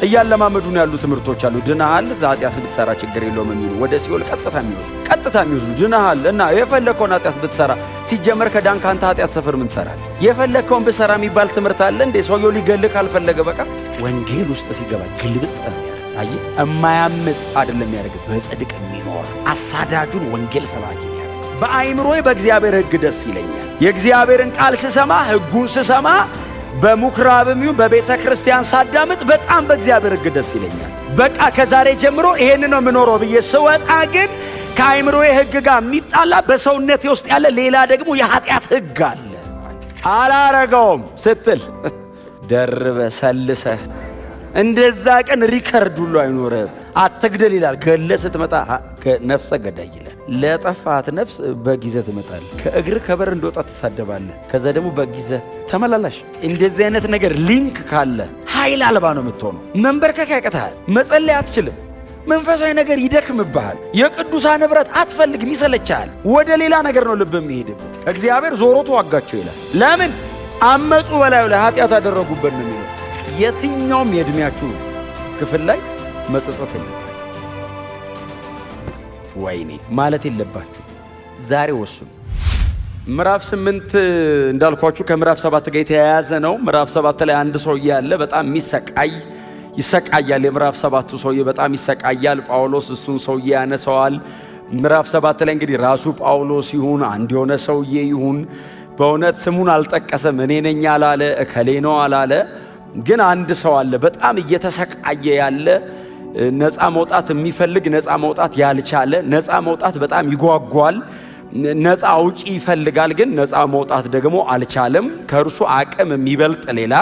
እያለማመዱን ያሉ ትምህርቶች አሉ። ድናሃል፣ ኃጢአት ብትሰራ ችግር የለውም የሚሉ ወደ ሲኦል ቀጥታ የሚወስዱ ድናሃል እና የፈለከውን ኃጢአት ብትሰራ ሲጀመር ከዳንክ አንተ ኃጢአት ሰፈር ምን ትሰራለህ? የፈለከውን ብትሰራ የሚባል ትምህርት አለ እንዴ? ሰውየው ሊገልህ ካልፈለገ በቃ ወንጌል ውስጥ ሲገባ ግልብጥ አይ እማያምጽ አይደለም ያደርግ በጽድቅ የሚኖር አሳዳጁን ወንጌል ሰባኪ ነው። በአይምሮዬ በእግዚአብሔር ሕግ ደስ ይለኛል። የእግዚአብሔርን ቃል ስሰማ ሕጉን ስሰማ በምኵራብም ይሁን በቤተ ክርስቲያን ሳዳምጥ በጣም በእግዚአብሔር ሕግ ደስ ይለኛል። በቃ ከዛሬ ጀምሮ ይሄን ነው የምኖረው ብዬ ስወጣ ግን ከአይምሮዬ ሕግ ጋር የሚጣላ በሰውነቴ ውስጥ ያለ ሌላ ደግሞ የኃጢአት ሕግ አለ። አላረገውም ስትል ደርበ ሰልሰህ እንደዛ ቀን ሪከርድ ሁሉ አይኖርም። አትግደል ይላል። ገለ ስትመጣ ነፍሰ ገዳይ ይላል። ለጠፋት ነፍስ በጊዜ ትመጣለህ። ከእግር ከበር እንደወጣ ትሳደባለህ። ከዛ ደግሞ በጊዜ ተመላላሽ። እንደዚህ አይነት ነገር ሊንክ ካለ ኃይል አልባ ነው የምትሆነው። መንበርከክ ያቅትሃል። መጸለይ አትችልም። መንፈሳዊ ነገር ይደክምብሃል። የቅዱሳን ኅብረት አትፈልግም፣ ይሰለችሃል። ወደ ሌላ ነገር ነው ልብ የሚሄድበት። እግዚአብሔር ዞሮ ተዋጋቸው ይላል። ለምን አመፁ በላዩ ላይ ኃጢአት አደረጉበት ነው የሚለው። የትኛውም የዕድሜያችሁ ክፍል ላይ መጸጸት የለባችሁ፣ ወይኔ ማለት የለባችሁ። ዛሬ ወስኑ። ምዕራፍ 8 እንዳልኳችሁ ከምዕራፍ 7 ጋር የተያያዘ ነው። ምዕራፍ 7 ላይ አንድ ሰውዬ ያለ በጣም ይሰቃያል። የምዕራፍ 7ቱ ሰውዬ በጣም ይሰቃያል። ጳውሎስ እሱን ሰውዬ ያነሰዋል። ምዕራፍ 7 ላይ እንግዲህ ራሱ ጳውሎስ ይሁን አንድ የሆነ ሰውዬ ይሁን በእውነት ስሙን አልጠቀሰም። እኔ ነኝ አላለ፣ እከሌ ነው አላለ። ግን አንድ ሰው አለ በጣም እየተሰቃየ ያለ፣ ነፃ መውጣት የሚፈልግ ነፃ መውጣት ያልቻለ፣ ነፃ መውጣት በጣም ይጓጓል፣ ነፃ አውጪ ይፈልጋል፣ ግን ነፃ መውጣት ደግሞ አልቻለም። ከእርሱ አቅም የሚበልጥ ሌላ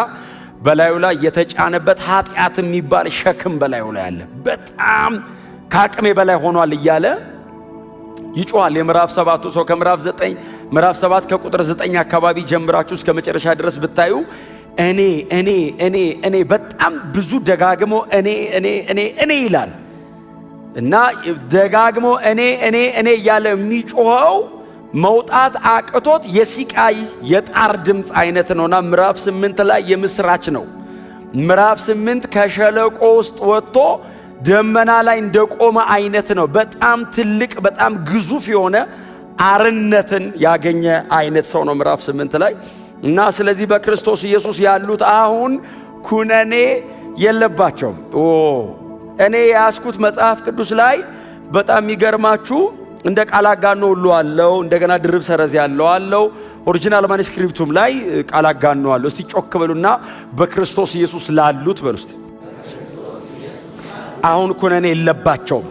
በላዩ ላይ የተጫነበት ኃጢአት የሚባል ሸክም በላዩ ላይ አለ። በጣም ከአቅሜ በላይ ሆኗል እያለ ይጮሃል። የምዕራፍ 7ቱ ሰው ምዕራፍ 7 ከቁጥር 9 አካባቢ ጀምራችሁ እስከ መጨረሻ ድረስ ብታዩ እኔ በጣም ብዙ ደጋግሞ እኔ ይላል እና ደጋግሞ እኔ እያለ የሚጮኸው መውጣት አቅቶት የሲቃይ የጣር ድምፅ አይነት ነውና ምዕራፍ 8 ላይ የምስራች ነው። ምዕራፍ 8 ከሸለቆ ውስጥ ወጥቶ ደመና ላይ እንደቆመ አይነት ነው። በጣም ትልቅ በጣም ግዙፍ የሆነ አርነትን ያገኘ አይነት ሰው ነው ምዕራፍ 8 ላይ እና ስለዚህ በክርስቶስ ኢየሱስ ያሉት አሁን ኩነኔ የለባቸውም። እኔ ያስኩት መጽሐፍ ቅዱስ ላይ በጣም የሚገርማችሁ እንደ ቃል አጋኖ ሁሉ አለው። እንደገና ድርብ ሰረዝ ያለው አለው። ኦሪጂናል ማኑስክሪፕቱም ላይ ቃል አጋኖ አለው። እስቲ ጮክ በሉና በክርስቶስ ኢየሱስ ላሉት በሉ እስቲ። አሁን ኩነኔ የለባቸውም።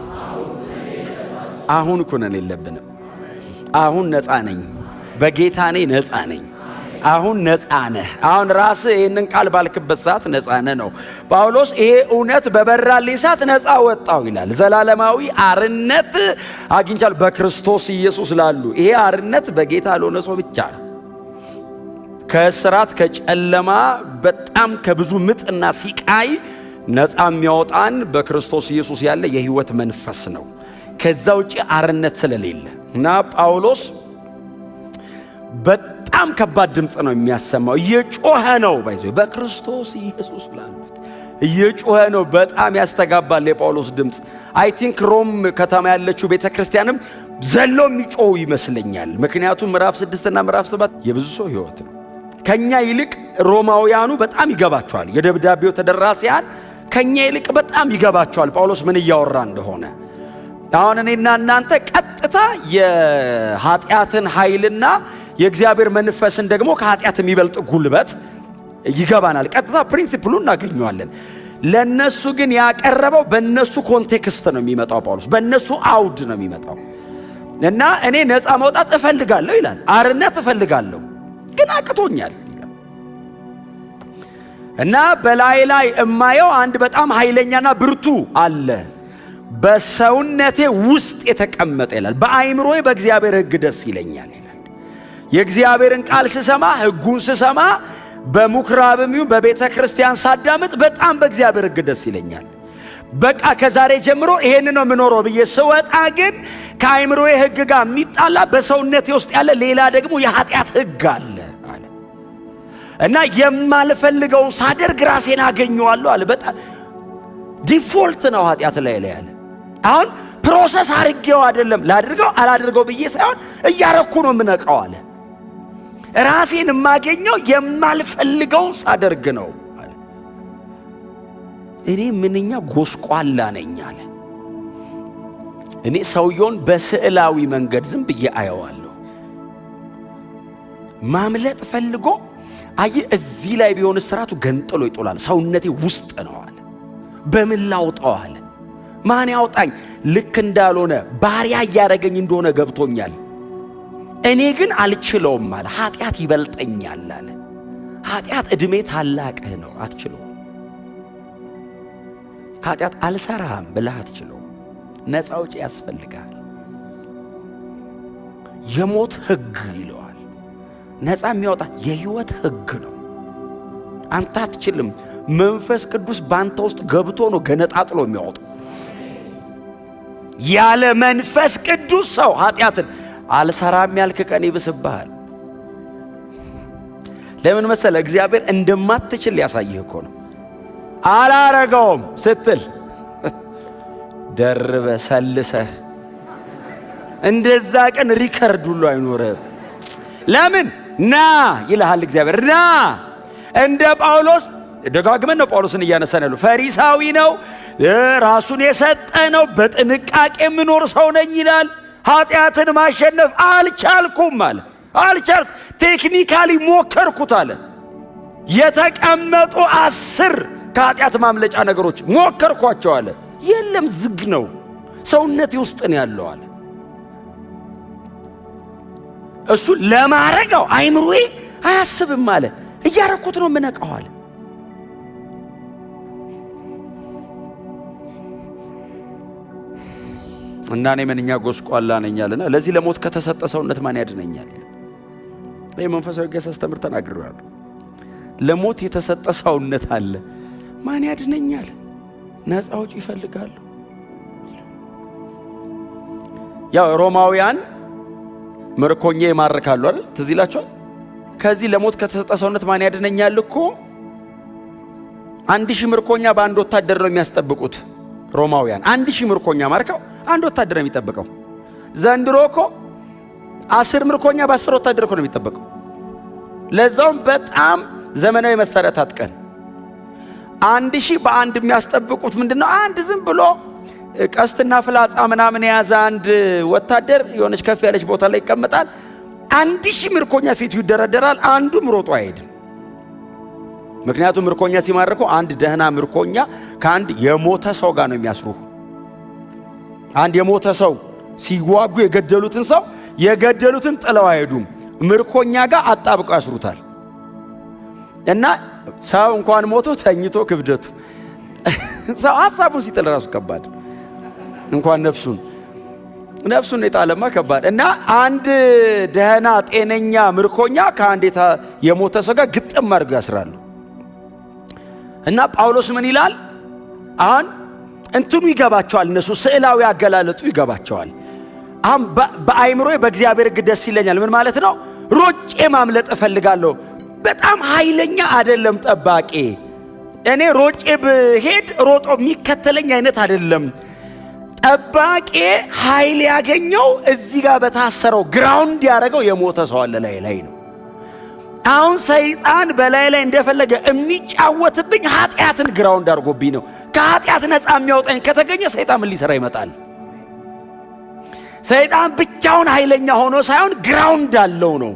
አሁን ኩነኔ የለብንም። አሁን ነፃ ነኝ፣ በጌታ ነኝ፣ ነፃ ነኝ። አሁን ነፃ ነህ። አሁን ራስህ ይህንን ቃል ባልክበት ሰዓት ነፃ ነህ ነው ጳውሎስ። ይሄ እውነት በበራልኝ ሰዓት ነፃ ወጣሁ ይላል። ዘላለማዊ አርነት አግኝቻለሁ በክርስቶስ ኢየሱስ ላሉ። ይሄ አርነት በጌታ ለሆነ ሰው ብቻ ነው። ከእስራት ከጨለማ በጣም ከብዙ ምጥና ሲቃይ ነፃ የሚያወጣን በክርስቶስ ኢየሱስ ያለ የህይወት መንፈስ ነው። ከዛ ውጪ አርነት ስለሌለ እና ጳውሎስ በጣም ከባድ ድምፅ ነው የሚያሰማው። እየጮኸ ነው በክርስቶስ ኢየሱስ ላሉት እየጮኸ ነው። በጣም ያስተጋባል የጳውሎስ ድምፅ። አይ ቲንክ ሮም ከተማ ያለችው ቤተክርስቲያንም ዘሎ የሚጮሁ ይመስለኛል። ምክንያቱም ምዕራፍ 6 እና ምዕራፍ 7 የብዙ ሰው ህይወት ነው። ከኛ ይልቅ ሮማውያኑ በጣም ይገባቸዋል። የደብዳቤው ተደራሲያን ከኛ ይልቅ በጣም ይገባቸዋል ጳውሎስ ምን እያወራ እንደሆነ። አሁን እኔና እናንተ ቀጥታ የኃጢአትን ኃይልና የእግዚአብሔር መንፈስን ደግሞ ከኃጢአት የሚበልጥ ጉልበት ይገባናል። ቀጥታ ፕሪንሲፕሉን እናገኘዋለን። ለነሱ ግን ያቀረበው በነሱ ኮንቴክስት ነው የሚመጣው። ጳውሎስ በነሱ አውድ ነው የሚመጣው እና እኔ ነፃ መውጣት እፈልጋለሁ ይላል። አርነት እፈልጋለሁ ግን አቅቶኛል ይላል እና በላይ እማየው አንድ በጣም ኃይለኛና ብርቱ አለ በሰውነቴ ውስጥ የተቀመጠ ይላል። በአይምሮዬ በእግዚአብሔር ሕግ ደስ ይለኛል ይላል። የእግዚአብሔርን ቃል ስሰማ ሕጉን ስሰማ በምኵራብም ይሁን በቤተ ክርስቲያን ሳዳምጥ በጣም በእግዚአብሔር ሕግ ደስ ይለኛል። በቃ ከዛሬ ጀምሮ ይሄን ነው የምኖረው ብዬ ስወጣ ግን ከአይምሮዬ ሕግ ጋር የሚጣላ በሰውነቴ ውስጥ ያለ ሌላ ደግሞ የኃጢአት ሕግ አለ እና የማልፈልገውን ሳደርግ ራሴን አገኘዋለሁ አለ። በጣም ዲፎልት ነው ኃጢአት ላይ ያለ። አሁን ፕሮሰስ አድርጌው አይደለም ላድርገው አላድርገው ብዬ ሳይሆን እያረኩ ነው የምነቃው አለ። ራሴን የማገኘው የማልፈልገውን ሳደርግ ነው አለ። እኔ ምንኛ ጎስቋላ ነኝ አለ። እኔ ሰውየውን በስዕላዊ መንገድ ዝም ብዬ አየዋለሁ። ማምለጥ ፈልጎ እዚህ ላይ ቢሆን ስራቱ ገንጥሎ ይጦላል። ሰውነቴ ውስጥ ነው አለ። በምን ላውጣው አለ። ማን ያውጣኝ? ልክ እንዳልሆነ ባሪያ እያደረገኝ እንደሆነ ገብቶኛል። እኔ ግን አልችለውም አለ። ኃጢአት ይበልጠኛል አለ። ኃጢአት እድሜ ታላቅህ ነው፣ አትችለውም። ኃጢአት አልሰራም ብለህ አትችለውም። ነፃ ውጪ ያስፈልጋል። የሞት ህግ ይለዋል። ነፃ የሚያወጣ የህይወት ህግ ነው። አንተ አትችልም። መንፈስ ቅዱስ ባንተ ውስጥ ገብቶ ነው ገነጣጥሎ የሚያወጣው። ያለ መንፈስ ቅዱስ ሰው ኃጢአትን አልሰራም ያልክ ቀን ይብስብሃል። ለምን መሰለ? እግዚአብሔር እንደማትችል ሊያሳይህ እኮ ነው። አላረገውም ስትል ደርበ ሰልሰህ እንደዛ ቀን ሪከርድ ሁሉ አይኖርም። ለምን ና ይልሃል እግዚአብሔር። ና እንደ ጳውሎስ ደጋግመን ነው ጳውሎስን እያነሳን ያለው። ፈሪሳዊ ነው፣ ራሱን የሰጠ ነው፣ በጥንቃቄ የምኖር ሰው ነኝ ይላል። ኃጢአትን ማሸነፍ አልቻልኩም አለ። አልቻልኩም፣ ቴክኒካሊ ሞከርኩት አለ። የተቀመጡ 10 ከኃጢአት ማምለጫ ነገሮች ሞከርኳቸው አለ። የለም፣ ዝግ ነው፣ ሰውነቴ ውስጥ ነው ያለው አለ። እሱ ለማረጋው አይምሮዬ አያስብም አለ። እያረኩት ነው የምነቃው አለ። እና እኔ ምንኛ ጎስቋላ ነኝ አለና ለዚህ ለሞት ከተሰጠ ሰውነት ማን ያድነኛል? ይሄ መንፈሳዊ ገሰስ ትምህርት ተናግሬዋለሁ። ለሞት የተሰጠ ሰውነት አለ፣ ማን ያድነኛል? ነፃ አውጪ ይፈልጋሉ። ያው ሮማውያን ምርኮኛ ይማርካሉ አይደል? ትዝ ይላችኋል። ከዚህ ለሞት ከተሰጠ ሰውነት ማን ያድነኛል እኮ 1000 ምርኮኛ በአንድ ወታደር ነው የሚያስጠብቁት ሮማውያን። 1000 ምርኮኛ ማርከው አንድ ወታደር ነው የሚጠብቀው። ዘንድሮ እኮ 10 ምርኮኛ በ10 ወታደር እኮ ነው የሚጠብቀው። ለዛውም በጣም ዘመናዊ መሳሪያ ታጥቀን 1000 በአንድ የሚያስጠብቁት ምንድነው? አንድ ዝም ብሎ ቀስትና ፍላጻ ምናምን የያዘ አንድ ወታደር የሆነች ከፍ ያለች ቦታ ላይ ይቀመጣል። 1000 ምርኮኛ ፊቱ ይደረደራል። አንዱም ሮጦ አይሄድም። ምክንያቱም ምርኮኛ ሲማርኩ አንድ ደህና ምርኮኛ ከአንድ የሞተ ሰው ጋር ነው የሚያስሩ። አንድ የሞተ ሰው ሲዋጉ የገደሉትን ጥለው አይሄዱም። ምርኮኛ ጋር አጣብቀው ያስሩታል። እና ሰው እንኳን ሞቶ ተኝቶ ክብደቱ ሰው ሐሳቡን ሲጥል ራሱ ከባድ እንኳን ነፍሱን የጣለማ ከባድ። እና አንድ ደህና ጤነኛ ምርኮኛ ከአንድ የሞተ ሰው ጋር ግጥም አድርገው ያስራሉ። እና ጳውሎስ ምን ይላል? አሁን እንትኑ ይገባቸዋል። እነሱ ስዕላዊ አገላለጡ ይገባቸዋል። አሁን በአይምሮዬ በእግዚአብሔር ሕግ ደስ ይለኛል። ምን ማለት ነው? ሮጬ ማምለጥ እፈልጋለሁ። በጣም ኃይለኛ አይደለም ጠባቂ። እኔ ሮጬ ብሄድ ሮጦ የሚከተለኝ አይነት አይደለም። ጠባቂ ኃይል ያገኘው እዚህ ጋር በታሰረው ግራውንድ ያደረገው የሞተ ሰው አለ ላይ ነው። አሁን ሰይጣን በላይ ላይ እንደፈለገ የሚጫወትብኝ ኃጢአትን ግራውንድ አድርጎብኝ ነው። ከኃጢአት ነፃ የሚያወጣኝ ከተገኘ ሰይጣን ምን ሊሰራ ይመጣል? ሰይጣን ብቻውን ኃይለኛ ሆኖ ሳይሆን ግራውንድ አለው ነው።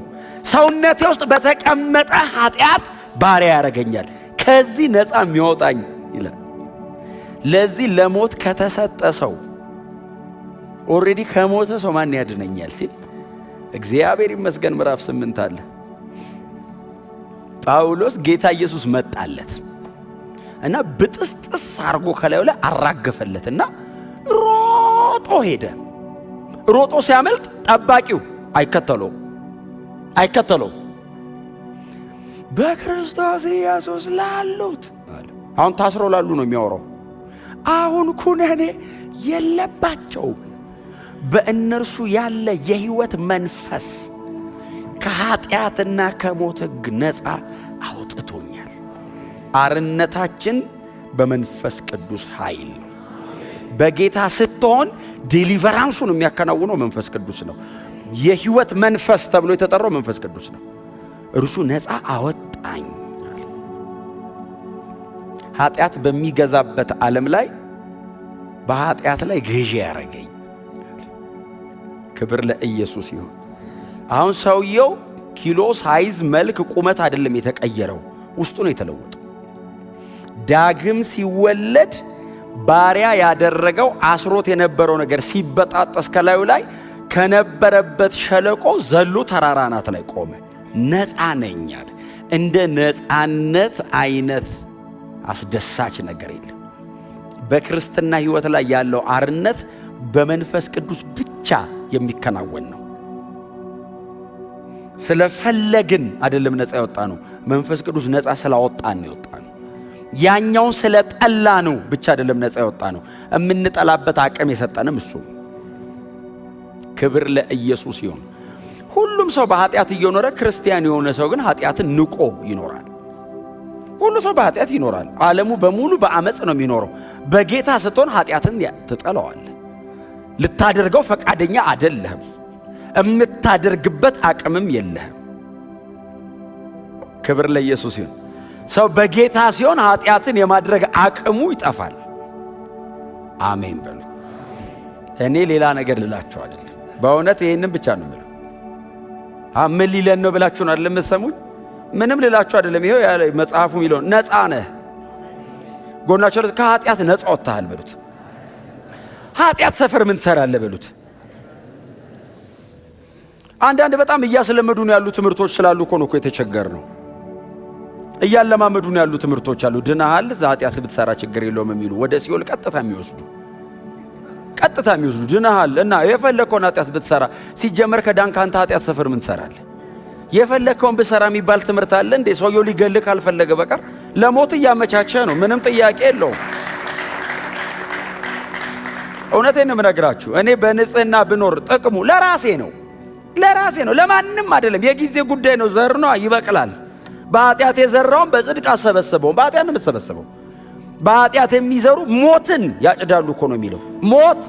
ሰውነቴ ውስጥ በተቀመጠ ኃጢአት ባሪያ ያደርገኛል። ከዚህ ነፃ የሚያወጣኝ ይላል። ለዚህ ለሞት ከተሰጠ ሰው ኦሬዲ ከሞተ ሰው ማን ያድነኛል ሲል እግዚአብሔር ይመስገን ምዕራፍ 8 አለ። ጳውሎስ ጌታ ኢየሱስ መጣለት እና ብጥስጥስ አርጎ ከላዩ ላይ አራገፈለትና ሮጦ ሄደ። ሮጦ ሲያመልጥ ጠባቂው አይከተለው። በክርስቶስ ኢየሱስ ላሉት አለ። አሁን ታስሮ ላሉ ነው የሚያወራው። አሁን ኩነኔ የለባቸው። በእነርሱ ያለ የሕይወት መንፈስ ከኃጢአትና ከሞት ሕግ ነፃ አውጥቶኛል። አርነታችን በመንፈስ ቅዱስ ኃይል። በጌታ ስትሆን ዴሊቨራንሱን የሚያከናውነው መንፈስ ቅዱስ ነው። የሕይወት መንፈስ ተብሎ የተጠራው መንፈስ ቅዱስ ነው። እርሱ ነፃ አወጣኝ። ኃጢአት በሚገዛበት ዓለም ላይ በኃጢአት ላይ ገዢ ያደረገኝ። ክብር ለኢየሱስ ይሁን። አሁን ሰውየው ኪሎ፣ ሳይዝ፣ መልክ፣ ቁመት አይደለም የተቀየረው፣ ውስጡ ነው የተለወጠው። ዳግም ሲወለድ ባሪያ ያደረገው አስሮት የነበረው ነገር ሲበጣጠስ ከላዩ ላይ ከነበረበት ሸለቆ ዘሎ ተራራ አናት ላይ ቆመ። ነፃ ነኝ አለ። እንደ ነፃነት አይነት አስደሳች ነገር የለም። በክርስትና ሕይወት ላይ ያለው አርነት በመንፈስ ቅዱስ ብቻ የሚከናወን ነው። ስለፈለግን አይደለም ነፃ ያወጣ ነው። መንፈስ ቅዱስ ነፃ ስላወጣን ነው ያወጣ ነው። ያኛውን ስለጠላ ነው ብቻ አይደለም ነፃ ያወጣ ነው። የምንጠላበት አቅም የሰጠንም እሱ። ክብር ለኢየሱስ ይሁን። ሁሉም ሰው በኃጢአት እየኖረ ክርስቲያን የሆነ ሰው ግን ኃጢአትን ንቆ ይኖራል። ሁሉ ሰው በኃጢአት ይኖራል። ዓለሙ በሙሉ በአመጽ ነው የሚኖረው። በጌታ ስትሆን ኃጢአትን ትጠላዋለህ። ልታደርገው ፈቃደኛ አይደለህም። የምታደርግበት አቅምም የለህም። ክብር ለኢየሱስ ይሁን። ሰው በጌታ ሲሆን ኃጢአትን የማድረግ አቅሙ ይጠፋል። አሜን በሉ። እኔ ሌላ ነገር ልላችሁ አይደለም፣ በእውነት ይሄንን ብቻ ነው የምለው። ምን ሊለን ነው ብላችሁን አይደለም የምትሰሙኝ? ምንም ልላችሁ አይደለም። ይሄው ያለ መጽሐፉ የሚለው ነፃ ነህ። ጎናችሁ ከኃጢአት ነፃ ወጥተሃል በሉት። ኃጢአት ሰፈር ምን ትሰራለህ በሉት። አንዳንድ በጣም እያስለመዱን ያሉ ትምህርቶች ስላሉ እኮ ነው የተቸገርነው። እያለማመዱን ያሉ ትምህርቶች አሉ። ድናሃል፣ ኃጢአት ብትሰራ ችግር የለውም የሚሉ ወደ ሲኦል ቀጥታ የሚወስዱ ድናሃል እና የፈለከውን ኃጢአት ብትሰራ ሲጀመር ከዳንክ አንተ ኃጢአት ሰፈር ምን ትሰራለህ? የፈለከውን ብትሰራ የሚባል ትምህርት አለ እንዴ? ሰውየው ሊገልህ ካልፈለገ በቀር ለሞት እያመቻቸ ነው። ምንም ጥያቄ የለውም። እውነቴን ነው የምነግራችሁ። እኔ በንጽህና ብኖር ጥቅሙ ለራሴ ነው፣ ለማንም አይደለም። የጊዜ ጉዳይ ነው። ዘር ነው፣ ይበቅላል። በኃጢአት የዘራውን በጽድቅ አሰበሰበው። በኃጢአት ነው የምሰበሰበው። በኃጢአት የሚዘሩ ሞትን ያጭዳሉ እኮ ነው የሚለው። ሞት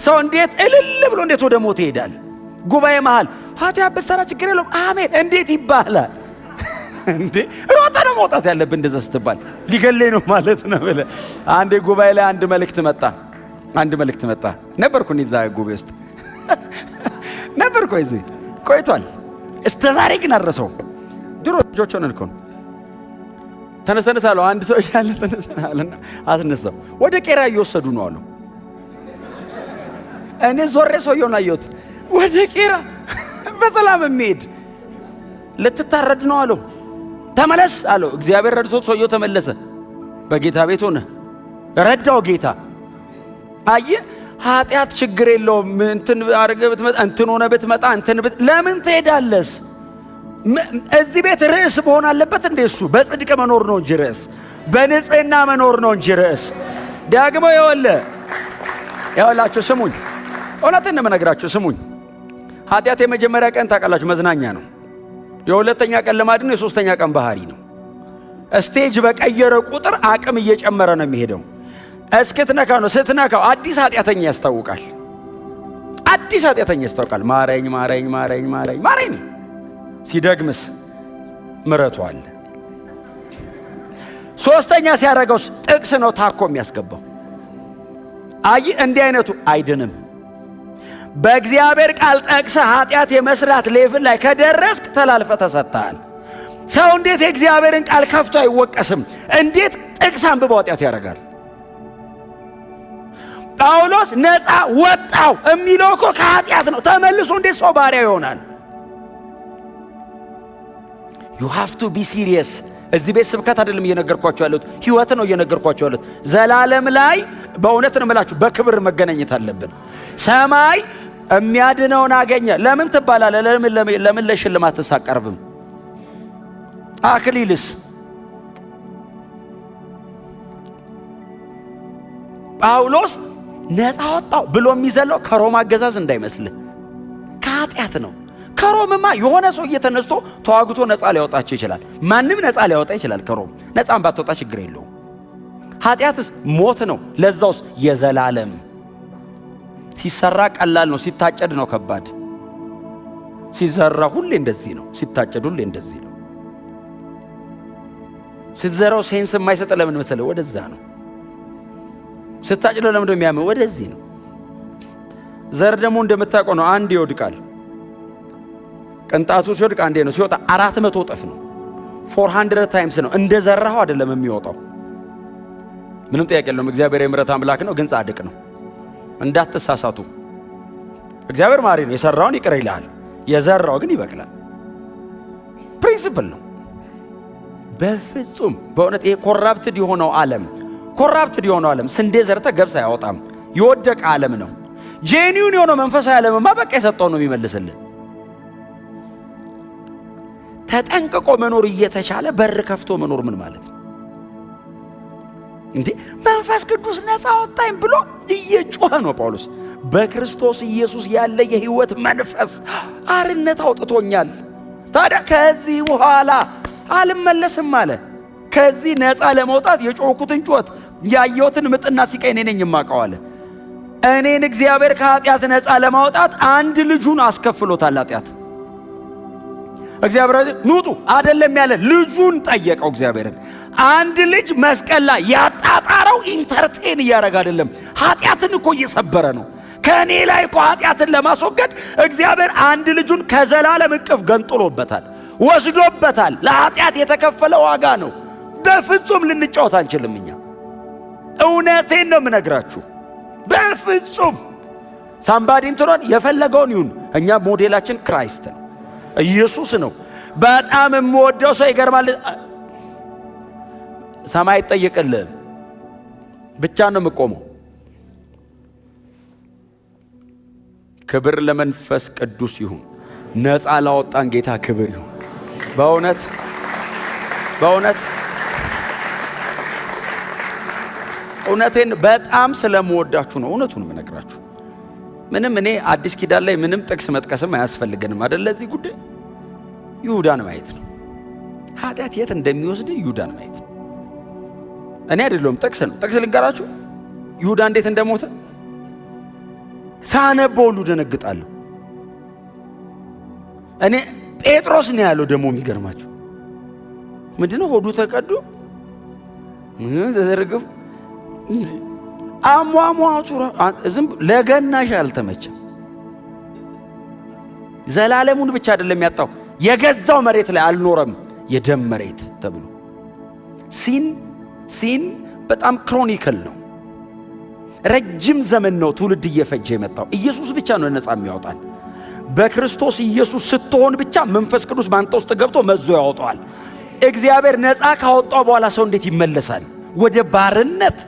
ሰው እንዴት እልል ብሎ እንዴት ወደ ሞት ይሄዳል? ጉባኤ መሃል ኃጢአት ብትሰራ ችግር የለውም አሜን እንዴት ይባላል እንዴ? ሮጠ ነው መውጣት ያለብን። እንደዛ ስትባል ሊገለኝ ነው ማለት ነው ብለህ አንዴ ጉባኤ ላይ አንድ መልእክት መጣ። ነበርኩ እዛ ጉባኤ ውስጥ ነበርኩ። እዚህ ቆይቷል። እስከ ዛሬ ግን አረሰው። ድሮ ልጆች ሆነን እኮ ተነስተነስ አለው። አንድ ሰው ያለ ተነስተናልና አስነሳው። ወደ ቄራ እየወሰዱ ነው አለው። እኔ ዞሬ ሰውየውን አየሁት። ወደ ቄራ በሰላም የሚሄድ ልትታረድ ነው አለው። ተመለስ አለው። እግዚአብሔር ረድቶት ሰውየው ተመለሰ። በጌታ ቤት ሆነ። ረዳው ጌታ። አየህ ኃጢአት ችግር የለውም። እንትን አርገህ ብትመጣ እንትን ሆነ ብትመጣ እንትን ለምን ትሄዳለስ? እዚህ ቤት ርዕስ መሆን አለበት እንዴ? እሱ በጽድቅ መኖር ነው እንጂ ርዕስ፣ በንጽህና መኖር ነው እንጂ ርዕስ። ደግሞ ይኸውላችሁ ስሙኝ፣ እውነትን ነው የምነግራችሁ ስሙኝ። ኃጢአት የመጀመሪያ ቀን ታውቃላችሁ መዝናኛ ነው። የሁለተኛ ቀን ልማድ ነው። የሶስተኛ ቀን ባህሪ ነው። ስቴጅ በቀየረ ቁጥር አቅም እየጨመረ ነው የሚሄደው። እስክትነካው ነው። ስትነካው አዲስ ኃጢአተኛ ያስታውቃል። ማረኝ ሲደግምስ ምረቱ አለ። ሶስተኛ ሲያደርገውስ ጥቅስ ነው ታኮ የሚያስገባው። አይ እንዲህ አይነቱ አይድንም። በእግዚአብሔር ቃል ጠቅሰህ ኃጢአት የመስራት ሌቭል ላይ ከደረስክ ተላልፈ ተሰጥተሃል። ሰው እንዴት የእግዚአብሔርን ቃል ከፍቶ አይወቀስም? እንዴት ጥቅስ አንብቦ ኃጢአት ያደርጋል? ጳውሎስ ነፃ ወጣው የሚለው እኮ ከኃጢአት ነው። ተመልሶ እንዴት ሰው ባሪያ ይሆናል? you have to be serious። እዚህ ቤት ስብከት አይደለም እየነገርኳችሁ ያለሁት፣ ህይወት ነው እየነገርኳችሁ ያለሁት። ዘላለም ላይ በእውነት ነው የምላችሁ በክብር መገናኘት አለብን። ሰማይ የሚያድነውን አገኘ ለምን ትባላለህ? ለምን ለሽልማትስ አቀርብም? አክሊልስ? ጳውሎስ ነፃ ወጣው ብሎ የሚዘለው ከሮማ አገዛዝ እንዳይመስልህ፣ ከኃጢአት ነው። ከሮምማ የሆነ ሰው እየተነስቶ ተዋግቶ ነፃ ሊያወጣቸው ይችላል። ማንም ነፃ ሊያወጣ ይችላል። ከሮም ነፃም ባትወጣ ችግር የለውም። ኃጢአትስ ሞት ነው፣ ለዛውስ የዘላለም። ሲሰራ ቀላል ነው፣ ሲታጨድ ነው ከባድ። ሲዘራ ሁሌ እንደዚህ ነው፣ ሲታጨድ ሁሌ እንደዚህ ነው። ስትዘራው ሴንስ የማይሰጥ ለምን መሰለ? ወደዛ ነው። ስታጭደው ለምን እንደሚያመው ወደዚህ ነው። ዘር ደግሞ እንደምታውቀው ነው፣ አንድ ይወድቃል። ቅንጣቱ ሲወድቅ አንዴ ነው፣ ሲወጣ 400 እጥፍ ነው። 400 ታይምስ ነው። እንደ ዘራኸው አይደለም የሚወጣው። ምንም ጥያቄ የለውም። እግዚአብሔር የምሕረት አምላክ ነው፣ ግን ጻድቅ ነው። እንዳትሳሳቱ። እግዚአብሔር ማሪ ነው። የሰራውን ይቅር ይልሃል፣ የዘራው ግን ይበቅላል። ፕሪንሲፕል ነው። በፍጹም በእውነት ይሄ ኮራፕትድ የሆነው ዓለም ስንዴ ዘርተ ገብስ አያወጣም። የወደቀ ዓለም ነው። ጄኒውን የሆነው መንፈሳዊ ዓለምማ በቃ የሰጠው ነው የሚመልስልን። ተጠንቅቆ መኖር እየተቻለ በር ከፍቶ መኖር ምን ማለት ነው እንዴ? መንፈስ ቅዱስ ነፃ ወጣኝ ብሎ እየጮኸ ነው ጳውሎስ። በክርስቶስ ኢየሱስ ያለ የሕይወት መንፈስ አርነት አውጥቶኛል። ታዲያ ከዚህ በኋላ አልመለስም አለ። ከዚህ ነፃ ለመውጣት የጮኩትን ጩኸት ያየሁትን ምጥና ሲቃይ እኔ ነኝ የማውቀው አለ። እኔን እግዚአብሔር ከኃጢአት ነፃ ለማውጣት አንድ ልጁን አስከፍሎታል። ኃጢአት እግዚአብሔር ኑጡ አይደለም ያለ ልጁን ጠየቀው እግዚአብሔርን። አንድ ልጅ መስቀል ላይ ያጣጣረው ኢንተርቴን እያደረገ አይደለም፣ ኃጢአትን እኮ እየሰበረ ነው። ከእኔ ላይ እኮ ኃጢአትን ለማስወገድ እግዚአብሔር አንድ ልጁን ከዘላለም እቅፍ ገንጥሎበታል፣ ወስዶበታል። ለኃጢአት የተከፈለ ዋጋ ነው። በፍጹም ልንጫወት አንችልም። እኛ እውነቴን ነው የምነግራችሁ። በፍጹም ሳምባዲን ትሮን የፈለገውን ይሁን። እኛ ሞዴላችን ክራይስት ነው፣ ኢየሱስ ነው። በጣም የምወደው ሰው ይገርማል። ሰማይ አይጠየቅልህም፣ ብቻ ነው የምቆመው። ክብር ለመንፈስ ቅዱስ ይሁን። ነፃ ላወጣን ጌታ ክብር ይሁን። በእውነት እውነቴን በጣም ስለምወዳችሁ ነው እውነቱን የምነግራችሁ። ምንም እኔ አዲስ ኪዳን ላይ ምንም ጥቅስ መጥቀስም አያስፈልገንም አይደል? ለዚህ ጉዳይ ይሁዳን ማየት ነው። ኃጢአት የት እንደሚወስድ ይሁዳን ማየት ነው። እኔ አይደለሁም፣ ጥቅስ ነው። ጥቅስ ልንገራችሁ። ይሁዳ እንዴት እንደሞተ ሳነበው ሁሉ ደነግጣለሁ። እኔ ጴጥሮስ ነው ያለው። ደግሞ የሚገርማችሁ ምንድነው? ሆዱ ተቀዶ ተዘርግፎ አሟሟቱ ዝም ለገናሽ አልተመቸም። ዘላለሙን ብቻ አይደለም ያጣው፣ የገዛው መሬት ላይ አልኖረም። የደም መሬት ተብሎ ሲን በጣም ክሮኒክል ነው። ረጅም ዘመን ነው ትውልድ እየፈጀ የመጣው። ኢየሱስ ብቻ ነው ነፃ የሚያወጣል። በክርስቶስ ኢየሱስ ስትሆን ብቻ መንፈስ ቅዱስ ባንተ ውስጥ ገብቶ መዞ ያወጣዋል። እግዚአብሔር ነፃ ካወጣው በኋላ ሰው እንዴት ይመለሳል ወደ ባርነት?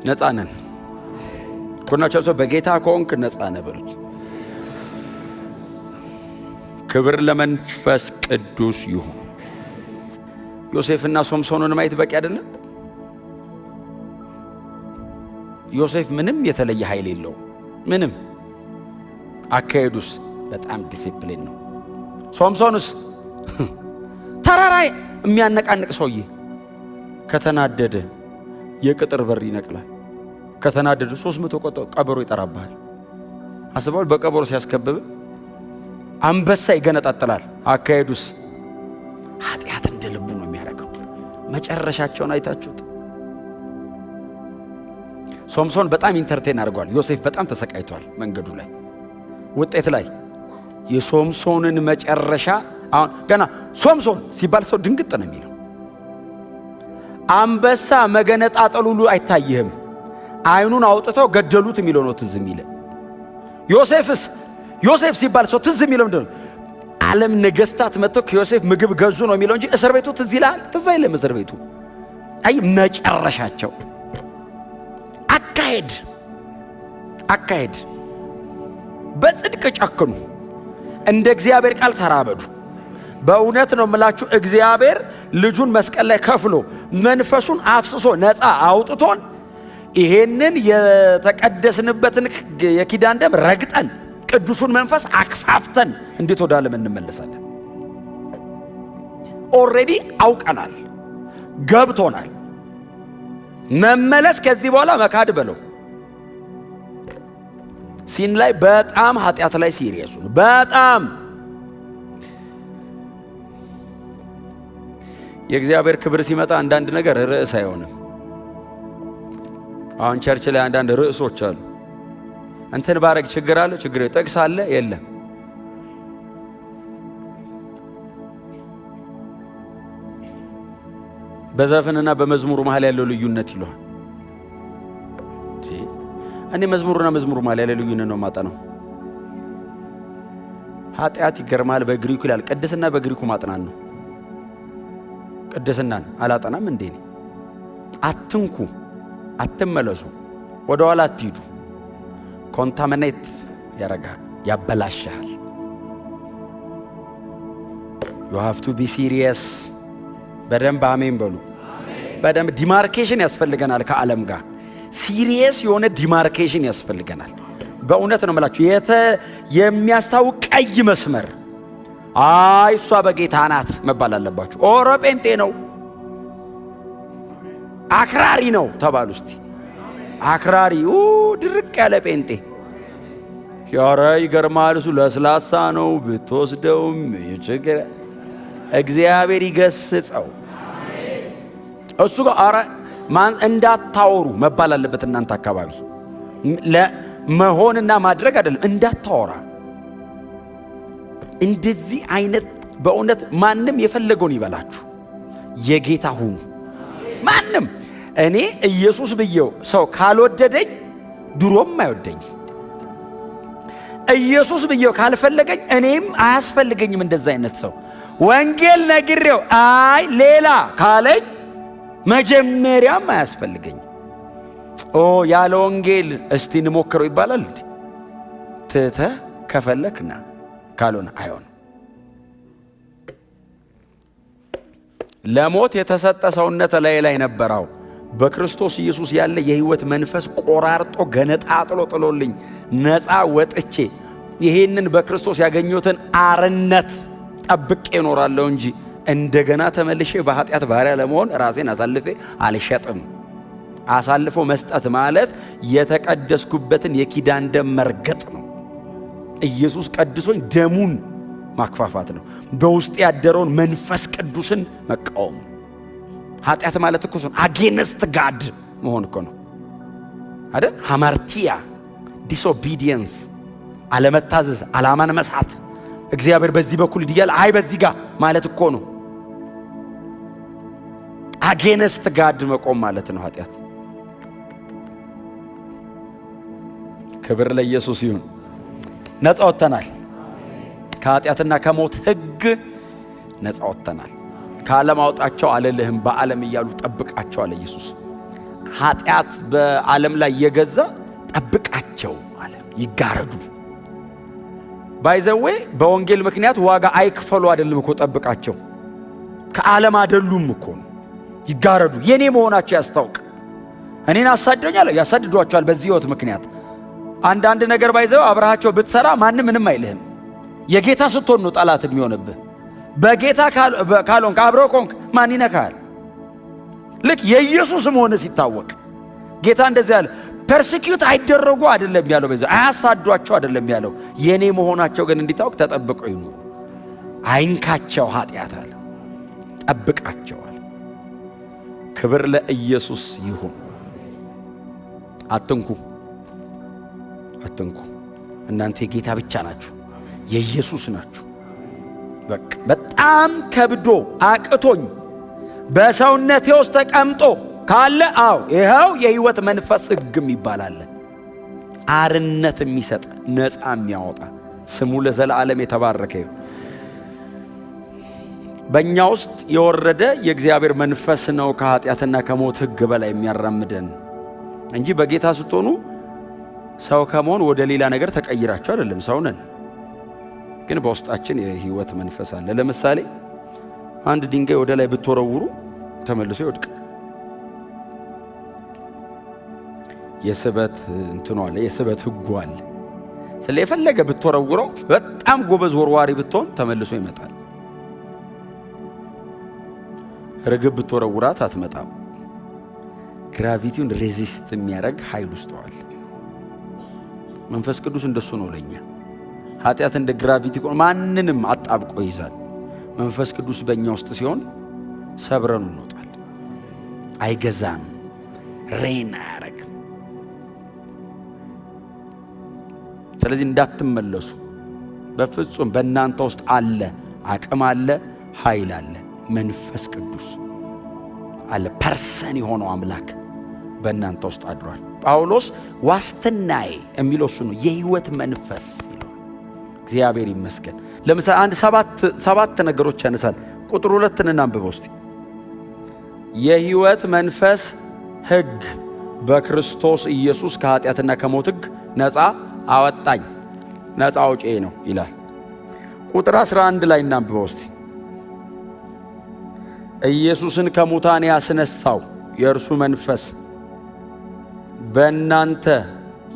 ነፃ ነን። ኮናቸው ሰው በጌታ ከሆንክ ነፃ ነህ በሉት። ክብር ለመንፈስ ቅዱስ ይሁን። ዮሴፍና ሶምሶንን ማየት በቂ አይደለም? ዮሴፍ ምንም የተለየ ኃይል የለው። ምንም አካሄዱስ በጣም ዲሲፕሊን ነው። ሶምሶንስ ተራራ የሚያነቃንቅ ሰውዬ ከተናደደ የቅጥር በር ይነቅላል። ከተናደደ 300 ቀበሮ ይጠራብሃል። አስበዋል። በቀበሮ ሲያስከብብ አንበሳ ይገነጣጥላል። አካሄዱስ ኃጢአት እንደ ልቡ ነው የሚያደርገው። መጨረሻቸውን አይታችሁት። ሶምሶን በጣም ኢንተርቴን አድርጓል። ዮሴፍ በጣም ተሰቃይቷል መንገዱ ላይ። ውጤት ላይ የሶምሶንን መጨረሻ አሁን ገና ሶምሶን ሲባል ሰው ድንግጥ ነው የሚለው። አንበሳ መገነጣጠሉ ሁሉ አይታይህም። አይኑን አውጥተው ገደሉት የሚለው ነው ትዝ የሚለ። ዮሴፍ ሲባል ሰው ትዝ የሚለው ምንድን ነው? ዓለም ነገስታት መጥተው ከዮሴፍ ምግብ ገዙ ነው የሚለው እንጂ እስር ቤቱ ትዝ ይላል? ትዝ አይልም። እስር ቤቱ አይ መጨረሻቸው አካሄድ በጽድቅ ጨክኑ፣ እንደ እግዚአብሔር ቃል ተራመዱ። በእውነት ነው የምላችሁ፣ እግዚአብሔር ልጁን መስቀል ላይ ከፍሎ መንፈሱን አፍስሶ ነፃ አውጥቶን ይሄንን የተቀደስንበትን የኪዳን ደም ረግጠን ቅዱሱን መንፈስ አክፋፍተን እንዴት ወደ ዓለም እንመለሳለን? ኦልሬዲ አውቀናል፣ ገብቶናል። መመለስ ከዚህ በኋላ መካድ በለው። ሲን ላይ በጣም ኃጢአት ላይ ሲሪየሱ በጣም የእግዚአብሔር ክብር ሲመጣ አንዳንድ ነገር ርዕስ አይሆንም። አሁን ቸርች ላይ አንዳንድ ርዕሶች አሉ። እንትን ባረግ ችግር አለ፣ ችግር ጥቅስ አለ የለም። በዘፈንና በመዝሙር መሃል ያለው ልዩነት ይሏል። እኔ መዝሙርና መዝሙር መሃል ያለው ልዩነት ነው ማጠናው። ኃጢአት ይገርማል በግሪኩ ይላል። ቅድስና በግሪኩ ማጥናት ነው። ቅድስናን አላጠናም እንዴ? አትንኩ፣ አትመለሱ፣ ወደ ኋላ አትሂዱ። ኮንታሚኔት ያረጋል፣ ያበላሻል። you have to be serious። በደንብ አሜን በሉ። በደንብ ዲማርኬሽን ያስፈልገናል ከዓለም ጋር። ሲሪየስ የሆነ ዲማርኬሽን ያስፈልገናል። በእውነት ነው የምላችሁ፣ የሚያስታውቅ ቀይ መስመር አይ እሷ በጌታ ናት መባል አለባችሁ። ኦሮ ጴንጤ ነው አክራሪ ነው ተባሉ። እስቲ አክራሪ ድርቅ ያለ ጴንጤ ሻራ ይገርማል። እሱ ለስላሳ ነው ብትወስደውም ይችግር እግዚአብሔር ይገስጸው። እሱ ጋር አረ ማን እንዳታወሩ መባል አለበት። እናንተ አካባቢ ለመሆንና ማድረግ አይደለም፣ እንዳታወራ። እንደዚህ አይነት በእውነት ማንም የፈለገውን ይበላችሁ፣ የጌታ ሁኑ። ማንም እኔ ኢየሱስ ብየው ሰው ካልወደደኝ ድሮም አይወደኝ። ኢየሱስ ብየው ካልፈለገኝ እኔም አያስፈልገኝም። እንደዛ አይነት ሰው ወንጌል ነግሬው አይ ሌላ ካለኝ መጀመሪያም አያስፈልገኝም። ያለ ወንጌል እስቲ እንሞክረው ይባላል እንዴ? ትተህ ከፈለክና ካልሆነ አይሆንም። ለሞት የተሰጠ ሰውነት ላይ ነበረው። በክርስቶስ ኢየሱስ ያለ የሕይወት መንፈስ ቆራርጦ ገነጣጥሎ ጥሎልኝ ነፃ ወጥቼ ይሄንን በክርስቶስ ያገኘሁትን አርነት ጠብቄ እኖራለሁ እንጂ እንደገና ተመልሼ በኃጢአት ባሪያ ለመሆን ራሴን አሳልፌ አልሸጥም። አሳልፎ መስጠት ማለት የተቀደስኩበትን የኪዳን ደም መርገጥ ነው። ኢየሱስ ቀድሶኝ ደሙን ማክፋፋት ነው። በውስጥ ያደረውን መንፈስ ቅዱስን መቃወም። ኃጢአት ማለት እኮ ነው አጌንስት ጋድ መሆን እኮ ነው አይደል? ሃማርቲያ ዲስኦቢዲየንስ፣ አለመታዘዝ፣ አላማን መሳት። እግዚአብሔር በዚህ በኩል ይዲያል አይ በዚህ ጋር ማለት እኮ ነው። አጌንስት ጋድ መቆም ማለት ነው ኃጢአት። ክብር ለኢየሱስ ይሁን። ነፃ ወጥተናል። ከኃጢአትና ከሞት ሕግ ነፃ ወጥተናል። ከዓለም አውጣቸው አልልህም በዓለም እያሉ ጠብቃቸው አለ ኢየሱስ። ኃጢአት በዓለም ላይ የገዛ ጠብቃቸው አለ። ይጋረዱ ባይዘዌ በወንጌል ምክንያት ዋጋ አይክፈሉ አይደለም እኮ ጠብቃቸው። ከዓለም አይደሉም እኮ ይጋረዱ። የኔ መሆናቸው ያስታውቅ። እኔን አሳደኛል ያሳድዷቸዋል በዚህ ሕይወት ምክንያት። አንዳንድ ነገር ባይዘው አብረሃቸው ብትሰራ ማንም ምንም አይልህም። የጌታ ስትሆን ነው ጠላት የሚሆንብህ። በጌታ ካልሆንክ አብረው ኮንክ ማን ይነካል? ልክ የኢየሱስ መሆን ሲታወቅ ጌታ እንደዚህ ያለ ፐርሲኪዩት አይደረጉ አይደለም ያለው፣ በዛ አያሳዷቸው አይደለም ያለው። የኔ መሆናቸው ግን እንዲታወቅ ተጠብቀው ይኑሩ። አይንካቸው ኃጢአት አለ፣ ጠብቃቸዋል። ክብር ለኢየሱስ ይሁን። አትንኩ፣ አትንኩ። እናንተ የጌታ ብቻ ናችሁ፣ የኢየሱስ ናችሁ። በጣም ከብዶ አቅቶኝ በሰውነቴ ውስጥ ተቀምጦ ካለ ይኸው የሕይወት መንፈስ ሕግም ይባላል። አርነት የሚሰጥ ነፃ የሚያወጣ ስሙ ለዘላለም የተባረከ ይሁን። በእኛ ውስጥ የወረደ የእግዚአብሔር መንፈስ ነው ከኃጢአትና ከሞት ሕግ በላይ የሚያራምደን እንጂ በጌታ ስትሆኑ ሰው ከመሆን ወደ ሌላ ነገር ተቀይራችሁ አይደለም። ሰው ነን፣ ግን በውስጣችን የሕይወት መንፈስ አለ። ለምሳሌ አንድ ድንጋይ ወደ ላይ ብትወረውሩ ተመልሶ ይወድቅ። የስበት እንትኑ አለ፣ የስበት ሕጉ አለ። ስለፈለገ ብትወረውረው በጣም ጎበዝ ወርዋሪ ብትሆን ተመልሶ ይመጣል። ርግብ ብትወረውራት አትመጣም። ግራቪቲውን ሬዚስት የሚያደርግ ኃይል ውስጠዋል። መንፈስ ቅዱስ እንደሱ ነው ለኛ። ኃጢአት እንደ ግራቪቲ ማንንም አጣብቆ ይዛል። መንፈስ ቅዱስ በእኛ ውስጥ ሲሆን ሰብረን እንወጣል። አይገዛም፣ ሬን አያረግም። ስለዚህ እንዳትመለሱ በፍጹም። በእናንተ ውስጥ አለ፣ አቅም አለ፣ ኃይል አለ፣ መንፈስ ቅዱስ አለ። ፐርሰን የሆነው አምላክ በእናንተ ውስጥ አድሯል። ጳውሎስ ዋስትናዬ የሚለው እሱ ነው፣ የህይወት መንፈስ ይለው። እግዚአብሔር ይመስገን። ለምሳሌ አንድ ሰባት ነገሮች ያነሳል። ቁጥር 2 እናንብበው እስቲ። የህይወት መንፈስ ሕግ በክርስቶስ ኢየሱስ ከኃጢአትና ከሞት ሕግ ነፃ አወጣኝ፣ ነፃ አውጪ ነው ይላል። ቁጥር 11 ላይ እናንብበው እስቲ። ኢየሱስን ከሙታን ያስነሳው የእርሱ መንፈስ በእናንተ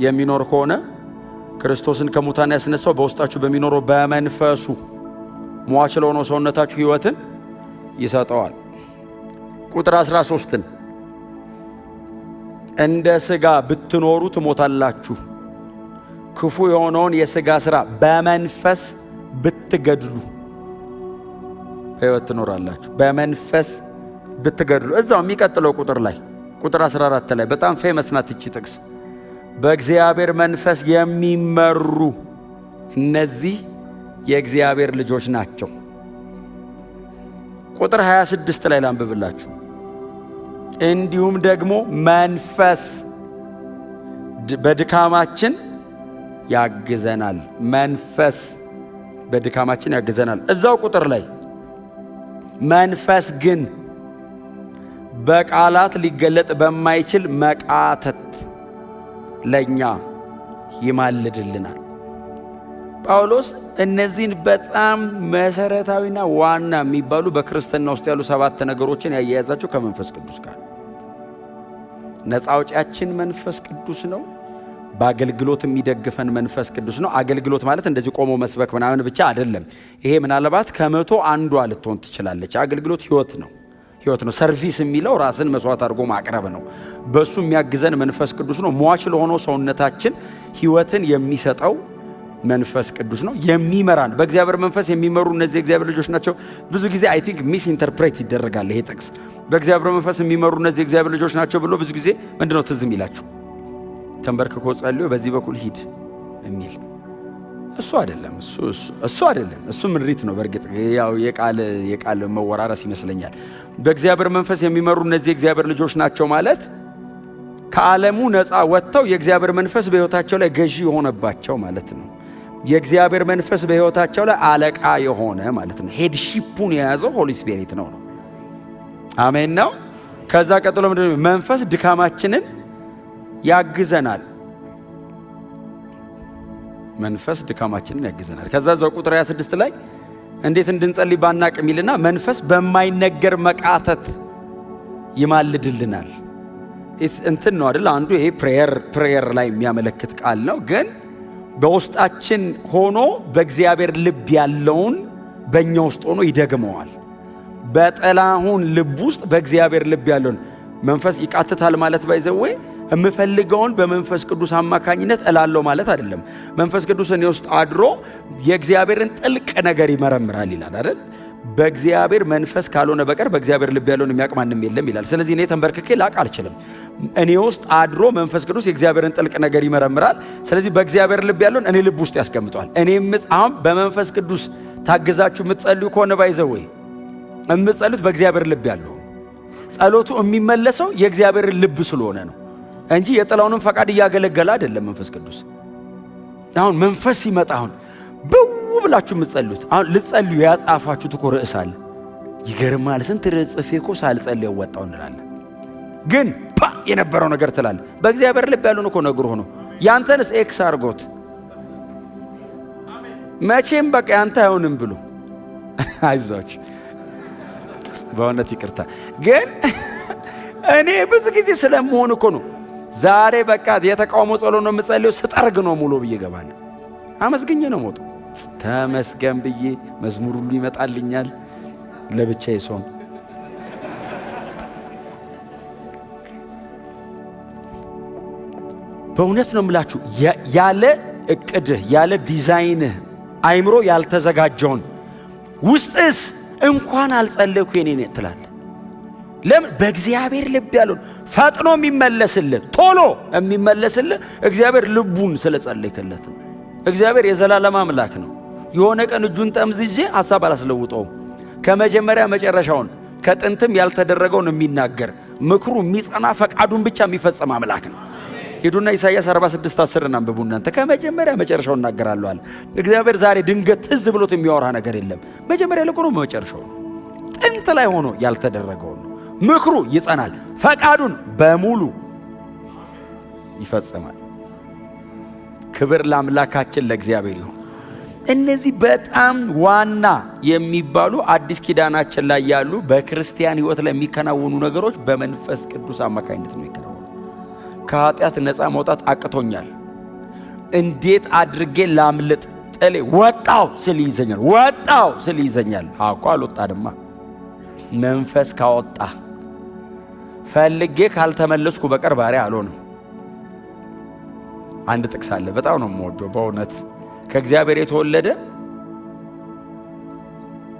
የሚኖር ከሆነ ክርስቶስን ከሙታን ያስነሳው በውስጣችሁ በሚኖረው በመንፈሱ ሟች ለሆነው ሰውነታችሁ ሕይወትን ይሰጠዋል። ቁጥር 13 እንደ ሥጋ ብትኖሩ ትሞታላችሁ፣ ክፉ የሆነውን የሥጋ ሥራ በመንፈስ ብትገድሉ ሕይወት ትኖራላችሁ። በመንፈስ ብትገድሉ። እዛው የሚቀጥለው ቁጥር ላይ ቁጥር 14 ላይ በጣም ፌመስ ናት እቺ ጥቅስ። በእግዚአብሔር መንፈስ የሚመሩ እነዚህ የእግዚአብሔር ልጆች ናቸው። ቁጥር 26 ላይ ላንብብላችሁ። እንዲሁም ደግሞ መንፈስ በድካማችን ያግዘናል። መንፈስ በድካማችን ያግዘናል። እዛው ቁጥር ላይ መንፈስ ግን በቃላት ሊገለጥ በማይችል መቃተት ለኛ ይማልድልናል። ጳውሎስ እነዚህን በጣም መሰረታዊና ዋና የሚባሉ በክርስትና ውስጥ ያሉ 7 ነገሮችን ያያያዛቸው ከመንፈስ ቅዱስ ጋር። ነፃ አውጪያችን መንፈስ ቅዱስ ነው። በአገልግሎት የሚደግፈን መንፈስ ቅዱስ ነው። አገልግሎት ማለት እንደዚህ ቆሞ መስበክ ምናምን ብቻ አይደለም። ይሄ ምናልባት ከመቶ አንዷ ልትሆን ትችላለች። አገልግሎት ህይወት ነው። ሰርቪስ የሚለው ራስን መስዋዕት አድርጎ ማቅረብ ነው። በሱ የሚያግዘን መንፈስ ቅዱስ ነው። ሟች ለሆነው ሰውነታችን ህይወትን የሚሰጠው መንፈስ ቅዱስ ነው። የሚመራን በእግዚአብሔር መንፈስ የሚመሩ እነዚህ የእግዚአብሔር ልጆች ናቸው። ብዙ ጊዜ አይ ቲንክ ሚስ ኢንተርፕሬት ይደረጋል ይሄ ጥቅስ። በእግዚአብሔር መንፈስ የሚመሩ እነዚህ የእግዚአብሔር ልጆች ናቸው ብሎ ብዙ ጊዜ ምንድነው ትዝ የሚላችሁ? ተንበርክኮ ጸልዮ በዚህ በኩል ሂድ የሚል እሱ አይደለም። እሱ አይደለም። እሱ ምሪት ነው። በእርግጥ ያው የቃል መወራረስ ይመስለኛል። በእግዚአብሔር መንፈስ የሚመሩ እነዚህ የእግዚአብሔር ልጆች ናቸው ማለት ከዓለሙ ነፃ ወጥተው የእግዚአብሔር መንፈስ በሕይወታቸው ላይ ገዢ የሆነባቸው ማለት ነው። የእግዚአብሔር መንፈስ በሕይወታቸው ላይ አለቃ የሆነ ማለት ነው። ሄድሺፑን የያዘው ሆሊ ስፒሪት ነው። አሜን ነው። ከዛ ቀጥሎ ምንድነው? መንፈስ ድካማችንን ያግዘናል። መንፈስ ድካማችንን ያግዘናል። ከዛ ዘው ቁጥር 26 ላይ እንዴት እንድንጸልይ ባናቅ ሚልና መንፈስ በማይነገር መቃተት ይማልድልናል። እንትን ነው አይደል? አንዱ ይሄ ፕሬየር ላይ የሚያመለክት ቃል ነው። ግን በውስጣችን ሆኖ በእግዚአብሔር ልብ ያለውን በእኛ ውስጥ ሆኖ ይደግመዋል። በጠላሁን ልብ ውስጥ በእግዚአብሔር ልብ ያለውን መንፈስ ይቃትታል ማለት ባይዘዌ የምፈልገውን በመንፈስ ቅዱስ አማካኝነት እላለሁ ማለት አይደለም። መንፈስ ቅዱስ እኔ ውስጥ አድሮ የእግዚአብሔርን ጥልቅ ነገር ይመረምራል ይላል አይደል? በእግዚአብሔር መንፈስ ካልሆነ በቀር በእግዚአብሔር ልብ ያለውን የሚያውቅ ማንም የለም ይላል። ስለዚህ እኔ ተንበርክኬ ላቅ አልችልም። እኔ ውስጥ አድሮ መንፈስ ቅዱስ የእግዚአብሔርን ጥልቅ ነገር ይመረምራል። ስለዚህ በእግዚአብሔር ልብ ያለውን እኔ ልብ ውስጥ ያስቀምጧል። እኔም አሁን በመንፈስ ቅዱስ ታግዛችሁ የምትጸልዩ ከሆነ ባይዘው የምትጸልዩት በእግዚአብሔር ልብ ያለው ጸሎቱ የሚመለሰው የእግዚአብሔርን ልብ ስለሆነ ነው እንጂ የጥላውንም ፈቃድ እያገለገለ አይደለም። መንፈስ ቅዱስ አሁን መንፈስ ሲመጣ አሁን በው ብላችሁ የምትጸልዩት አሁን ልትጸልዩ ያጻፋችሁት እኮ ርዕስ አለ። ይገርማል። ስንት ርዕስ ጽፌ እኮ ሳልጸልይ ወጣው እንላለን። ግን የነበረው ነገር ትላል። በእግዚአብሔር ልብ ያለውን እኮ ነግሮ ሆኖ ያንተንስ ኤክስ አርጎት መቼም በቃ ያንተ አይሆንም ብሎ አይዟችሁ በእውነት ይቅርታ። ግን እኔ ብዙ ጊዜ ስለመሆን እኮ ነው ዛሬ በቃ የተቃውሞ ጸሎት ነው የምጸልየው። ስጠርግ ነው ሙሉ ብዬ ገባለሁ። አመስግኜ ነው ሞተው። ተመስገን ብዬ መዝሙር ሁሉ ይመጣልኛል ለብቻዬ ሶም። በእውነት ነው የምላችሁ ያለ እቅድህ ያለ ዲዛይንህ አይምሮ ያልተዘጋጀውን ውስጥስ እንኳን አልጸለይኩ የኔ ትላለህ። ለምን? በእግዚአብሔር ልብ ያለውን ፈጥኖ የሚመለስልህ ቶሎ የሚመለስልህ እግዚአብሔር ልቡን ስለጸለይከለት ነው። እግዚአብሔር የዘላለም አምላክ ነው። የሆነ ቀን እጁን ጠምዝጄ ሐሳብ አላስለውጠውም። ከመጀመሪያ መጨረሻውን ከጥንትም ያልተደረገውን የሚናገር ምክሩ የሚጸና ፈቃዱን ብቻ የሚፈጽም አምላክ ነው። ሄዱና ኢሳይያስ 46:10 አንብቡ እናንተ። ከመጀመሪያ መጨረሻውን እናገራለሁ አለ እግዚአብሔር። ዛሬ ድንገት ትዝ ብሎት የሚያወራ ነገር የለም። መጀመሪያ ለቆሮ መጨረሻው ጥንት ላይ ሆኖ ያልተደረገው ነው። ምክሩ ይጸናል፣ ፈቃዱን በሙሉ ይፈጽማል። ክብር ለአምላካችን ለእግዚአብሔር ይሁን። እነዚህ በጣም ዋና የሚባሉ አዲስ ኪዳናችን ላይ ያሉ በክርስቲያን ሕይወት ላይ የሚከናወኑ ነገሮች በመንፈስ ቅዱስ አማካኝነት ነው የሚከናወኑ። ከኃጢአት ነፃ መውጣት አቅቶኛል፣ እንዴት አድርጌ ላምልጥ? ጥሌ ወጣው ስል ይዘኛል፣ ወጣው ስል ይዘኛል። አቋ አልወጣድማ። መንፈስ ካወጣ ፈልጌ ካልተመለስኩ በቀር ባሪያ አልሆንም። አንድ ጥቅስ አለ በጣም ነው የምወደው በእውነት። ከእግዚአብሔር የተወለደ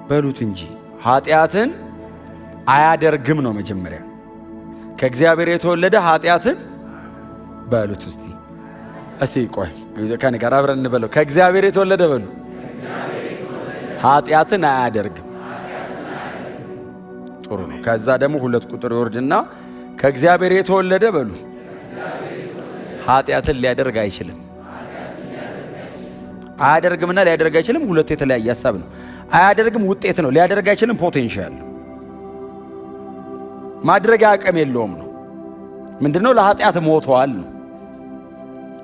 በሉት እንጂ ኃጢአትን አያደርግም ነው መጀመሪያ። ከእግዚአብሔር የተወለደ ኃጢአትን በሉት እስቲ ቆይ ከኔ ጋር አብረን እንበለው። ከእግዚአብሔር የተወለደ በሉ ኃጢአትን አያደርግም። ጥሩ ነው። ከዛ ደግሞ 2 ቁጥር ይወርድና ከእግዚአብሔር የተወለደ በሉ ኃጢአትን ሊያደርግ አይችልም። አያደርግምና ሊያደርግ አይችልም ሁለት የተለያየ ሐሳብ ነው። አያደርግም ውጤት ነው፣ ሊያደርግ አይችልም ፖቴንሻል ነው። ማድረግ አቅም የለውም ነው። ምንድነው? ለኃጢአት ሞቷል ነው።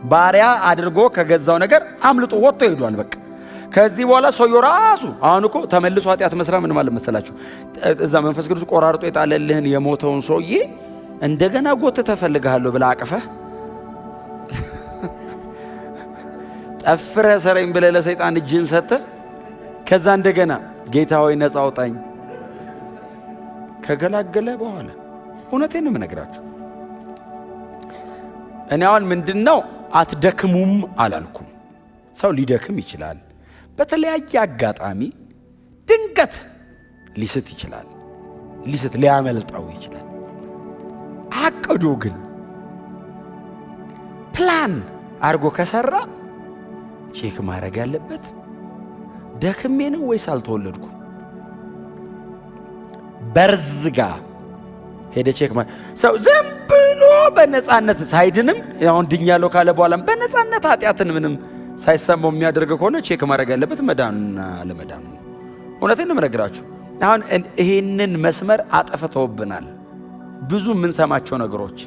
ባሪያ አድርጎ ከገዛው ነገር አምልጦ ወጥቶ ሄዷል። በቃ ከዚህ በኋላ ሰውየው ራሱ አሁን እኮ ተመልሶ ኃጢአት መስራት ምን ማለት መሰላችሁ? እዛ መንፈስ ቅዱስ ቆራርጦ የጣለልህን የሞተውን ሰውዬ እንደገና ጎትተህ እፈልግሃለሁ ብለህ አቅፈህ ጠፍረህ ሰረኝ ብለህ ለሰይጣን እጅን ሰጥተህ ከዛ እንደገና ጌታ ሆይ ነፃ አውጣኝ ከገላገለ በኋላ እውነቴን ነው የምነግራችሁ። እኔ አሁን ምንድነው አትደክሙም አላልኩም። ሰው ሊደክም ይችላል። በተለያየ አጋጣሚ ድንገት ሊስት ይችላል፣ ሊያመልጠው ይችላል። አቅዶ ግን ፕላን አድርጎ ከሰራ ቼክ ማድረግ ያለበት ደክሜ ነው ወይስ አልተወለድኩም? በርዝጋ ሄደ ቼክ ማለት ሰው ዝም ብሎ በነፃነት ሳይድንም አሁን ድኛለሁ ካለ በኋላም በነፃነት ኃጢአትን ምንም ሳይሰማው የሚያደርግ ከሆነ ቼክ ማድረግ ያለበት መዳንና አለመዳን ነው። እውነቴን ነው የምነግራችሁ። አሁን ይሄንን መስመር አጠፍተውብናል ብዙ የምንሰማቸው ነገሮች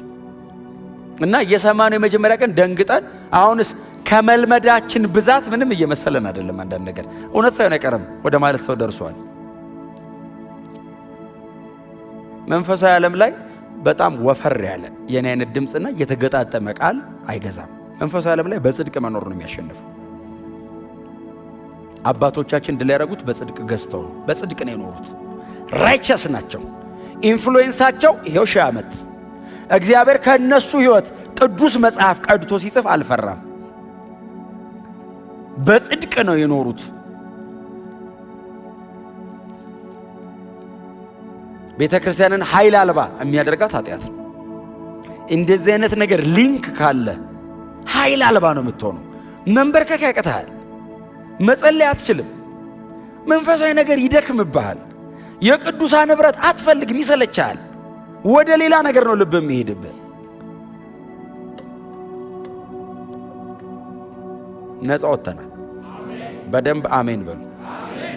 እና እየሰማነው የመጀመሪያ ቀን ደንግጠን አሁንስ ከመልመዳችን ብዛት ምንም እየመሰለን አይደለም። አንዳንድ ነገር እውነት ሳይሆን አይቀርም ወደ ማለት ሰው ደርሷል። መንፈሳዊ ዓለም ላይ በጣም ወፈር ያለ የኔ አይነት ድምጽና የተገጣጠመ ቃል አይገዛም። መንፈሳዊ ዓለም ላይ በጽድቅ መኖር ነው የሚያሸንፈው። አባቶቻችን ድል ያደረጉት በጽድቅ ገዝተው ነው። በጽድቅ ነው የኖሩት። ራይቸስ ናቸው። ኢንፍሉዌንሳቸው ይሄው 1000 ዓመት እግዚአብሔር ከነሱ ህይወት ቅዱስ መጽሐፍ ቀድቶ ሲጽፍ አልፈራም። በጽድቅ ነው የኖሩት። ቤተ ክርስቲያንን ኃይል አልባ የሚያደርጋት ኃጢአት ነው። እንደዚህ አይነት ነገር ሊንክ ካለ ኃይል አልባ ነው የምትሆነው። መንበርከክ ያቅትሃል፣ መጸለይ አትችልም፣ መንፈሳዊ ነገር ይደክምብሃል፣ የቅዱሳን ህብረት አትፈልግም፣ ይሰለቻል። ወደ ሌላ ነገር ነው ልብ የሚሄድብህ። ነፃ ወጥተናል። በደንብ አሜን በሉ።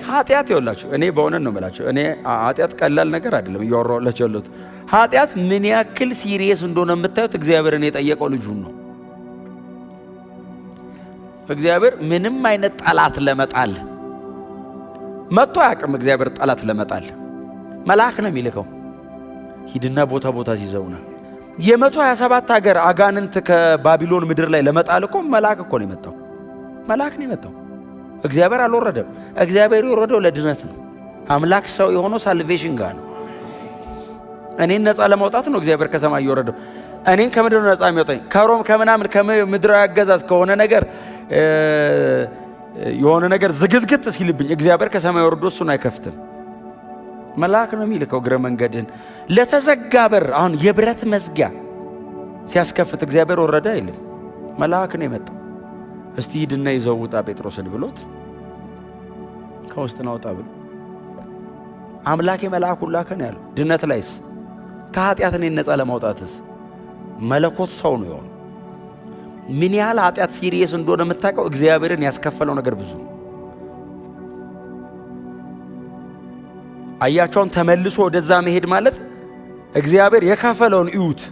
ኃጢአት ይወላችሁ እኔ በእውነት ነው የምላችሁ። እኔ ኃጢአት ቀላል ነገር አይደለም እያወራሁላችሁ ያለሁት። ኃጢአት ምን ያክል ሲሪየስ እንደሆነ የምታዩት እግዚአብሔርን የጠየቀው ልጁን ነው። እግዚአብሔር ምንም አይነት ጠላት ለመጣል መጥቶ አያውቅም። እግዚአብሔር ጠላት ለመጣል መልአክ ነው የሚልከው። ሂድና ቦታ ቦታ ሲዘውና የ127 ሀገር አጋንንት ከባቢሎን ምድር ላይ ለመጣል እኮ መልአክ እኮ ነው የመጣው። መልአክ ነው የመጣው። እግዚአብሔር አልወረደም። እግዚአብሔር የወረደው ለድነት ነው። አምላክ ሰው የሆነው ሳልቬሽን ጋር ነው። እኔን ነፃ ለማውጣት ነው እግዚአብሔር ከሰማይ የወረደው። እኔን ከምድር ነፃ የሚያወጣኝ ከሮም ከምናምን ከምድራዊ አገዛዝ ከሆነ ነገር የሆነ ነገር ዝግትግት ሲልብኝ እግዚአብሔር ከሰማይ ወርዶ እሱን አይከፍትም። መልአክ ነው የሚልከው እግረ መንገድን ለተዘጋ በር። አሁን የብረት መዝጊያ ሲያስከፍት እግዚአብሔር ወረደ አይልም፣ መልአክ ነው የመጣው። እስቲ ሂድና ይዘው ውጣ ጴጥሮስን ብሎት ከውስጥ ናውጣ ብሎ አምላክ የመልአኩን ላከ ነው ያለው። ድነት ላይስ ከኃጢአት እኔን ነፃ ለማውጣትስ መለኮት ሰው ነው የሆነው። ምን ያህል ኃጢአት ሲሪየስ እንደሆነ የምታውቀው እግዚአብሔርን ያስከፈለው ነገር ብዙ ነው። አያቸውን ተመልሶ ወደዛ መሄድ ማለት እግዚአብሔር የከፈለውን እዩት።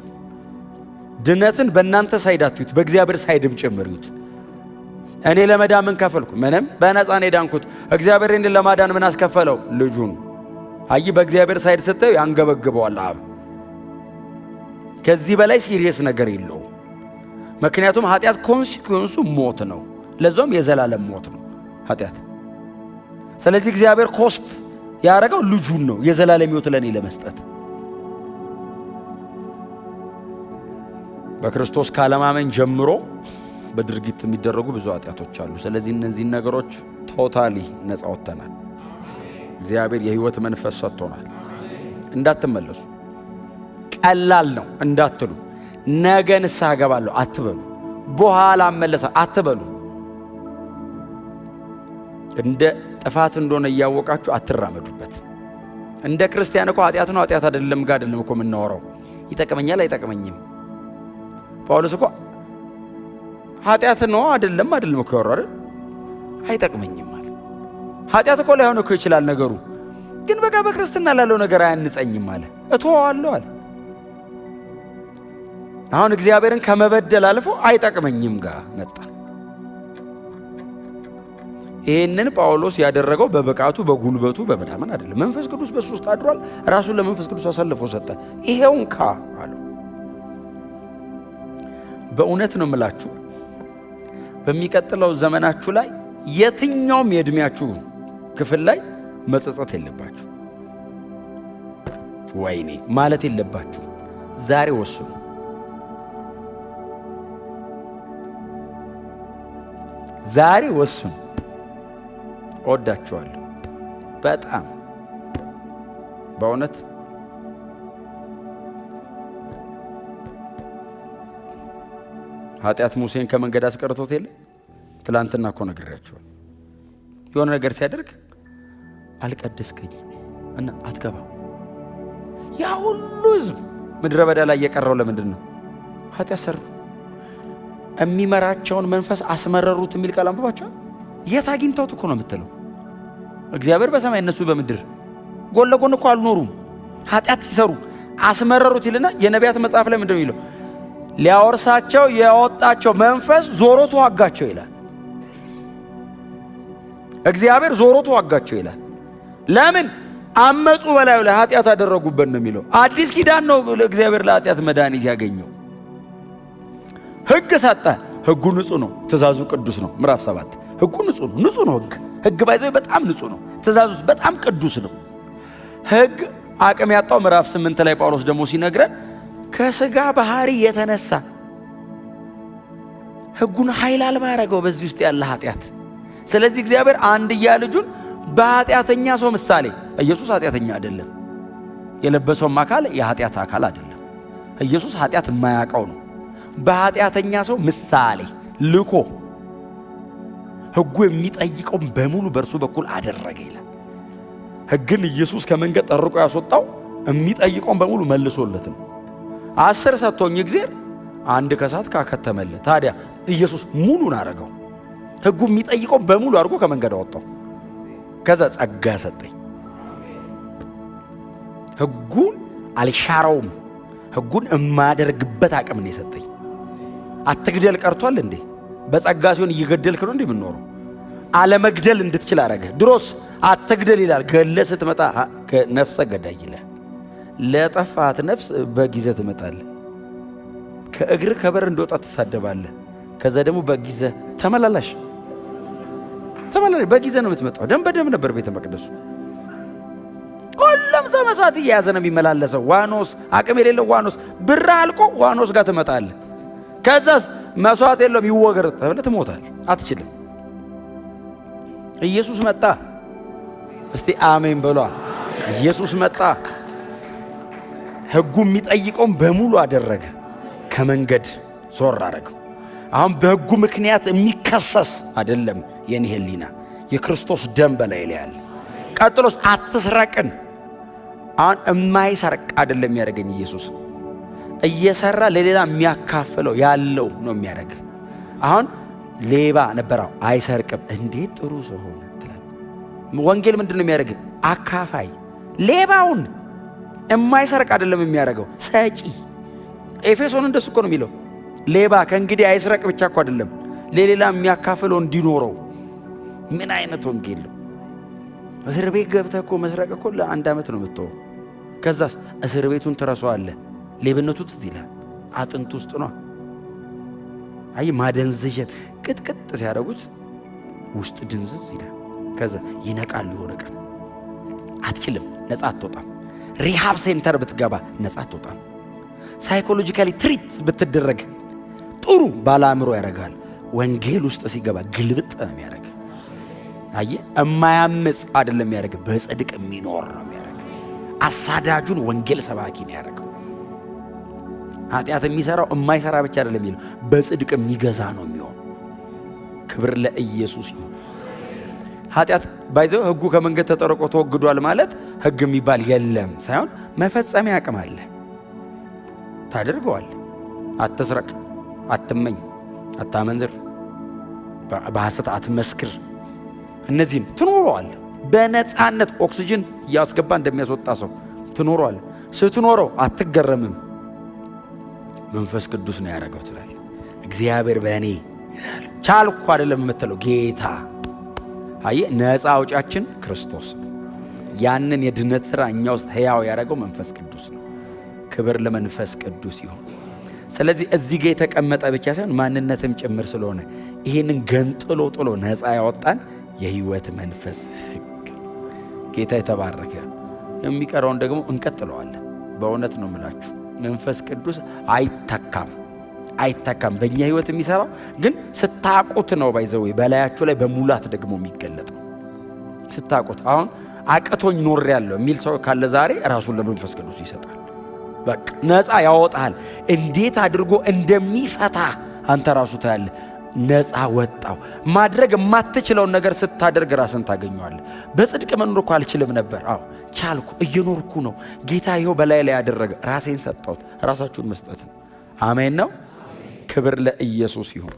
ድነትን በእናንተ ሳይድ አትዩት፣ በእግዚአብሔር ሳይድም ጭምር እዩት። እኔ ለመዳን ምን ከፈልኩ? ምንም፣ በነፃ ነው የዳንኩት። እግዚአብሔር እኔን ለማዳን ምን አስከፈለው? ልጁን። አይ በእግዚአብሔር ሳይድ ስትዩ ያንገበግበዋል አብ። ከዚህ በላይ ሲሪየስ ነገር የለው። ምክንያቱም ኃጢአት ኮንሲኩዌንሱ ሞት ነው፣ ለዛውም የዘላለም ሞት ነው ኃጢአት። ስለዚህ እግዚአብሔር ኮስት ያደረገው ልጁን ነው የዘላለም ሕይወት ለኔ ለመስጠት። በክርስቶስ ካለማመን ጀምሮ በድርጊት የሚደረጉ ብዙ ኃጢአቶች አሉ። ስለዚህ እነዚህ ነገሮች ቶታሊ ነፃ ወጥተናል። እግዚአብሔር የሕይወት መንፈስ ሰጥቶናል። እንዳትመለሱ ቀላል ነው እንዳትሉ፣ ነገ ንስሐ እገባለሁ አትበሉ፣ በኋላ እመለሳለሁ አትበሉ። እንደ ጥፋት እንደሆነ እያወቃችሁ አትራመዱበት። እንደ ክርስቲያን እኮ ኃጢአት ነው ኃጢአት አይደለም ጋር አይደለም እኮ የምናወራው። ይጠቅመኛል አይጠቅመኝም። ጳውሎስ እኮ ኃጢአት ነው አይደለም እኮ ያወራል። አይጠቅመኝም ማለት ኃጢአት እኮ ላይሆን እኮ ይችላል ነገሩ፣ ግን በቃ በክርስትና ላለው ነገር አያንጸኝም አለ። እተዋለሁ አለ። አሁን እግዚአብሔርን ከመበደል አልፎ አይጠቅመኝም ጋር መጣ። ይህንን ጳውሎስ ያደረገው በብቃቱ በጉልበቱ በመዳመን አይደለም። መንፈስ ቅዱስ በሱ ውስጥ አድሯል። ራሱን ለመንፈስ ቅዱስ አሳልፎ ሰጠ። ይሄውንካ አለው። በእውነት ነው የምላችሁ፣ በሚቀጥለው ዘመናችሁ ላይ የትኛውም የእድሜያችሁ ክፍል ላይ መጸጸት የለባችሁ። ወይኔ ማለት የለባችሁ። ዛሬ ወስኑ። ዛሬ ወስኑ። እወዳችኋለሁ በጣም በእውነት። ኃጢአት ሙሴን ከመንገድ አስቀርቶት የለ? ትላንትና እኮ ነግሬያችኋለሁ። የሆነ ነገር ሲያደርግ አልቀደስከኝም እና አትገባም። ያ ሁሉ ሕዝብ ምድረ በዳ ላይ የቀረው ለምንድን ነው? ኃጢአት ሰሩ። የሚመራቸውን መንፈስ አስመረሩት የሚል ቃል አንብባችኋል? የት አግኝተውት እኮ ነው የምትለው? እግዚአብሔር በሰማይ እነሱ በምድር ጎን ለጎን እኮ አልኖሩም። ኃጢአት ሲሰሩ አስመረሩት ይልና የነቢያት መጽሐፍ ላይ ምንድነው ይለው? ሊያወርሳቸው ያወጣቸው መንፈስ ዞሮ ተዋጋቸው ይላል። እግዚአብሔር ዞሮ ተዋጋቸው ይላል። ለምን? አመፁ፣ በላዩ ላይ ኃጢአት አደረጉበት ነው የሚለው። አዲስ ኪዳን ነው እግዚአብሔር ለኃጢአት መድኃኒት ያገኘው። ሕግ ሰጠ። ሕጉ ንጹህ ነው፣ ትእዛዙ ቅዱስ ነው። ምዕራፍ 7 ሕጉ ንጹህ ነው። ንጹህ ነው ሕግ ባይዘው በጣም ንጹህ ነው። ትእዛዙ በጣም ቅዱስ ነው። ሕግ አቅም ያጣው ምዕራፍ 8 ላይ ጳውሎስ ደግሞ ሲነግረን ከሥጋ ባህሪ የተነሳ ሕጉን ኃይል አልባ ያደረገው በዚህ ውስጥ ያለ ኃጢአት። ስለዚህ እግዚአብሔር አንድያ ልጁን በኃጢአተኛ ሰው ምሳሌ፣ ኢየሱስ ኃጢአተኛ አይደለም፣ የለበሰውም አካል የኃጢአት አካል አይደለም። ኢየሱስ ኃጢአት የማያውቀው ነው። በኃጢአተኛ ሰው ምሳሌ ልኮ ሕጉ የሚጠይቀው በሙሉ በእርሱ በኩል አደረገ ይላል። ሕግን ኢየሱስ ከመንገድ ጠርቆ ያስወጣው የሚጠይቀውን በሙሉ መልሶለት ነው። 10 ሰጥቶኝ እግዚአብሔር 1 ከሳት ካከተመለት። ታዲያ ኢየሱስ ሙሉን አረገው። ሕጉ የሚጠይቀው በሙሉ አድርጎ ከመንገድ አወጣው። ከዛ ጸጋ ሰጠኝ። ሕጉን አልሻረውም። ሕጉን የማደርግበት አቅም ነው የሰጠኝ። አትግደል ቀርቷል እንዴ? በጸጋ ሲሆን እየገደልክ ነው እንዴ የምንኖረው? አለመግደል እንድትችል አረገ። ድሮስ አትግደል ይላል፣ ገለ ስትመጣ ነፍሰ ገዳይ ይላል። ለጠፋት ነፍስ በጊዜ ትመጣለህ። ከእግር ከበር እንደወጣ ትሳደባለህ። ከዛ ደግሞ በጊዜ ተመላላሽ ተመላለስ። በጊዜ ነው የምትመጣው። ደም በደም ነበር ቤተ መቅደሱ። ሁሉም ሰው መስዋዕት እየያዘ ነው የሚመላለሰው። ዋኖስ አቅም የሌለው ዋኖስ ብር አልቆ ዋኖስ ጋር ትመጣለህ። ከዛስ መስዋዕት የለውም ይወገር ተብለህ ትሞታለህ። አትችልም። ኢየሱስ መጣ። እስቲ አሜን በሏ። ኢየሱስ መጣ። ሕጉ የሚጠይቀውን በሙሉ አደረገ። ከመንገድ ዞር አደረገው። አሁን በሕጉ ምክንያት የሚከሰስ አይደለም የኔ ህሊና። የክርስቶስ ደም በላይ ላይ ያለ። ቀጥሎስ አትስረቅን። አሁን የማይሰርቅ አይደለም የሚያደርገኝ ኢየሱስ። እየሰራ ለሌላ የሚያካፍለው ያለው ነው የሚያደርግ። አሁን ሌባ ነበረው አይሰርቅም። እንዴት ጥሩ ሰው ሆነ ትላለህ። ወንጌል ምንድን ነው የሚያደርግ? አካፋይ። ሌባውን የማይሰርቅ አይደለም የሚያደርገው፣ ሰጪ። ኤፌሶን እንደሱ እኮ ነው የሚለው። ሌባ ከእንግዲህ አይስረቅ ብቻ እኮ አይደለም ለሌላ የሚያካፍለው እንዲኖረው። ምን አይነት ወንጌል ነው! እስር ቤት ገብተህ እኮ መስረቅ እኮ ለ1 ዓመት ነው የምትተው። ከዛስ እስር ቤቱን ትረሳዋለህ። ሌብነቱ ትዝ ይላል። አጥንት ውስጥ ነው። አይ ማደንዘዥን ቅጥቅጥ ሲያደርጉት ውስጥ ድንዝዝ ይላል። ከዛ ይነቃል። የሆነ ቀን አትችልም፣ ነፃ አትወጣም። ሪሃብ ሴንተር ብትገባ ነፃ አትወጣም። ሳይኮሎጂካሊ ትሪት ብትደረግ ጥሩ ባለአእምሮ ያደርጋል። ወንጌል ውስጥ ሲገባ ግልብጥ ነው የሚያደርግ። አይ እማያምጽ አይደለም የሚያደርግ፣ በጽድቅ የሚኖር ነው የሚያደርግ። አሳዳጁን ወንጌል ሰባኪ ነው ያደርገው። ኃጢአት የሚሰራው የማይሰራ ብቻ አይደለም የሚለው፣ በጽድቅ የሚገዛ ነው የሚሆን። ክብር ለኢየሱስ ይሁን። ኃጢአት ባይዘው ሕጉ ከመንገድ ተጠርቆ ተወግዷል ማለት ሕግ የሚባል የለም ሳይሆን መፈጸሚያ አቅም አለ። ታደርገዋል። አትስረቅ፣ አትመኝ፣ አታመንዝር፣ በሐሰት አትመስክር። እነዚህን ትኖረዋል በነፃነት። ኦክሲጅን እያስገባ እንደሚያስወጣ ሰው ትኖረዋል። ስትኖረው አትገረምም። መንፈስ ቅዱስ ነው ያደረገው ትላል። እግዚአብሔር በእኔ ቻልኩ አይደለም የምትለው ጌታ። አየ ነፃ አውጫችን ክርስቶስ ነው። ያንን የድነት ሥራ እኛ ውስጥ ሕያው ያደረገው መንፈስ ቅዱስ ነው። ክብር ለመንፈስ ቅዱስ ይሁን። ስለዚህ እዚህ ጋር የተቀመጠ ብቻ ሳይሆን ማንነትም ጭምር ስለሆነ ይሄንን ገንጥሎ ጥሎ ነፃ ያወጣን የሕይወት መንፈስ ሕግ። ጌታ የተባረከ። የሚቀረውን ደግሞ እንቀጥለዋለን። በእውነት ነው የምላችሁ መንፈስ ቅዱስ አይተካም፣ አይተካም። በእኛ ሕይወት የሚሠራው ግን ስታቁት ነው። ባይዘው በላያችሁ ላይ በሙላት ደግሞ የሚገለጠው ስታቁት። አሁን አቅቶኝ ኖር ያለው የሚል ሰው ካለ ዛሬ ራሱን ለመንፈስ ቅዱስ ይሰጣል። በቃ ነፃ ያወጣል። እንዴት አድርጎ እንደሚፈታ አንተ ራሱ ታያለህ። ነፃ ወጣው። ማድረግ የማትችለውን ነገር ስታደርግ ራስን ታገኘዋለህ። በጽድቅ መኖር እኮ አልችልም ነበር። አዎ ቻልኩ፣ እየኖርኩ ነው። ጌታ ይኸው በላይ ላይ ያደረገ። ራሴን ሰጠሁት። ራሳችሁን መስጠት ነው። አሜን ነው። ክብር ለኢየሱስ ይሁን።